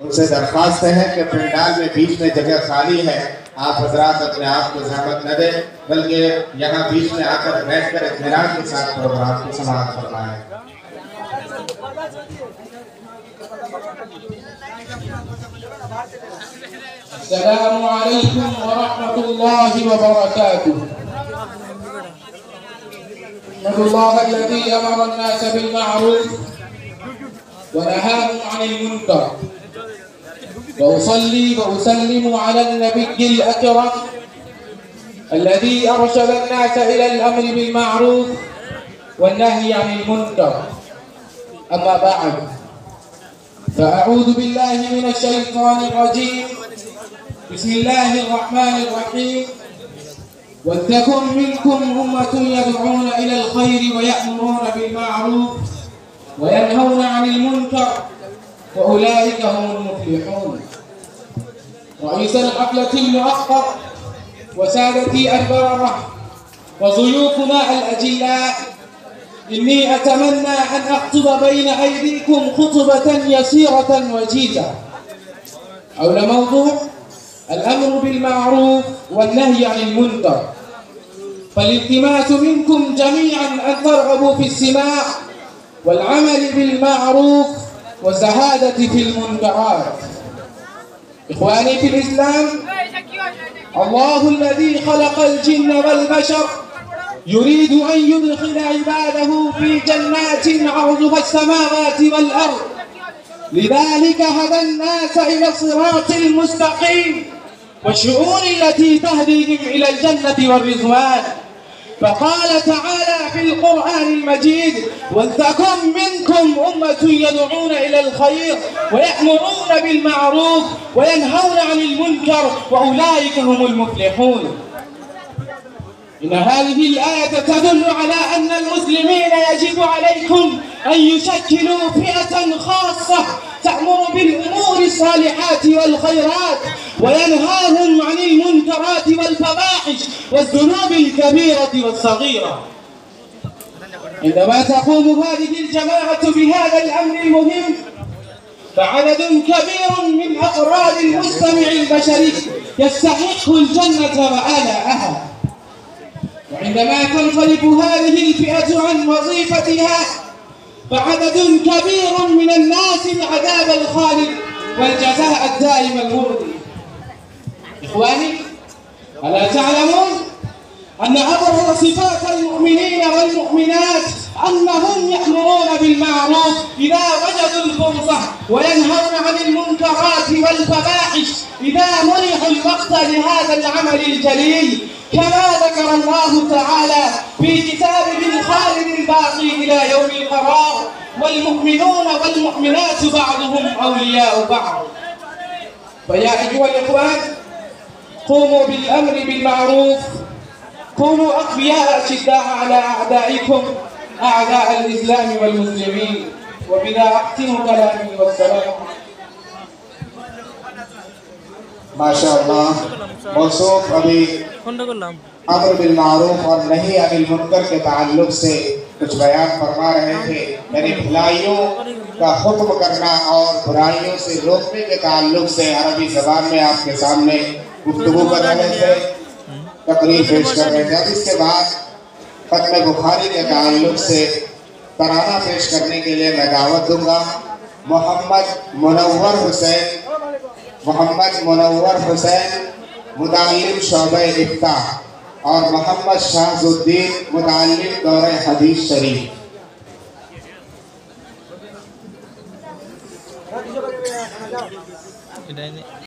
उनसे दरख्वास्त है कि पंडाल में बीच में जगह खाली है, आप हजरात अपने आप को ज़हमत न दें, बल्कि यहाँ बीच में आकर बैठकर इत्मीनान के साथ प्रोग्राम को समाप्त फरमाएं। अस्सलामु अलैकुम व रहमतुल्लाहि व बरकातुहू। अल्लाह الذي أمر الناس بالمعروف ونهاهم عن المنكر، وأصلي وأسلم على النبي الأكرم الذي أرشد الناس إلى الأمر بالمعروف والنهي عن المنكر. أما بعد، فأعوذ بالله من الشيطان الرجيم. بسم الله الرحمن الرحيم. ولتكن منكم أمة يدعون إلى الخير ويأمرون بالمعروف وينهون عن المنكر وأولئك هم المفلحون. رئيس الحفلة المؤخر وسادتي البررة وضيوفنا الأجلاء، إني أتمنى أن أخطب بين أيديكم خطبة يسيرة وجيزة حول موضوع الأمر بالمعروف والنهي عن المنكر. فالالتماس منكم جميعا أن ترغبوا في السماع والعمل بالمعروف والزهادة في المنكرات. إخواني في الإسلام، الله الذي خلق الجن والبشر يريد أن يدخل عباده في جنات عرضها السماوات والأرض، لذلك هدى الناس إلى الصراط المستقيم والشؤون التي تهديهم إلى الجنة والرضوان. فقال تعالى في القرآن المجيد: ولتكن منكم أمة يدعون إلى الخير ويأمرون بالمعروف وينهون عن المنكر وأولئك هم المفلحون. إن هذه الآية تدل على أن المسلمين يجب عليكم أن يشكلوا فئة خاصة تأمر بالأمور الصالحات والخيرات وينهاهم عن المنكرات والفواحش والذنوب الكبيرة والصغيرة. عندما تقوم هذه الجماعة بهذا الأمر المهم، فعدد كبير من أفراد المجتمع البشري يستحق الجنة وآلاءها. وعندما تنصرف هذه الفئة عن وظيفتها، فعدد كبير من الناس العذاب الخالد والجزاء الدائم المرضي. إخواني، ألا تعلمون أن أبرز صفات المؤمنين والمؤمنات أنهم يأمرون بالمعروف إذا وجدوا الفرصة وينهون عن المنكرات والفواحش إذا منحوا الوقت لهذا العمل الجليل، كما ذكر الله تعالى في كتابه الخالد الباقي إلى يوم القرار: والمؤمنون والمؤمنات بعضهم أولياء بعض. فيا أيها الإخوان، قوموا بالأمر بالمعروف، كونوا أقوياء أشداء على أعدائكم أعداء الإسلام والمسلمين. وبذا أختم كلامي والسلام. माशाअल्लाह, मौसूफ अभी अम्र बिल मारूफ और नही अनिल मुनकर के ताल्लुक से कुछ बयान फरमा रहे थे। यानी भलाइयों का हुक्म करना और बुराइयों से रोकने के ताल्लुक से अरबी ज़बान में आपके सामने गुफ्तगू कर रहे थे, तकरीर पेश कर रहे थे। अब इसके बाद ख़त्म बुखारी के ताल्लुक से तराना पेश करने के लिए मैं दावत दूँगा। मोहम्मद मुनव्वर हुसैन मुताल्लिम शोबे इफ्ताह और मोहम्मद शाहजुद्दीन मुताल्लिम दौरे हदीस शरीफ।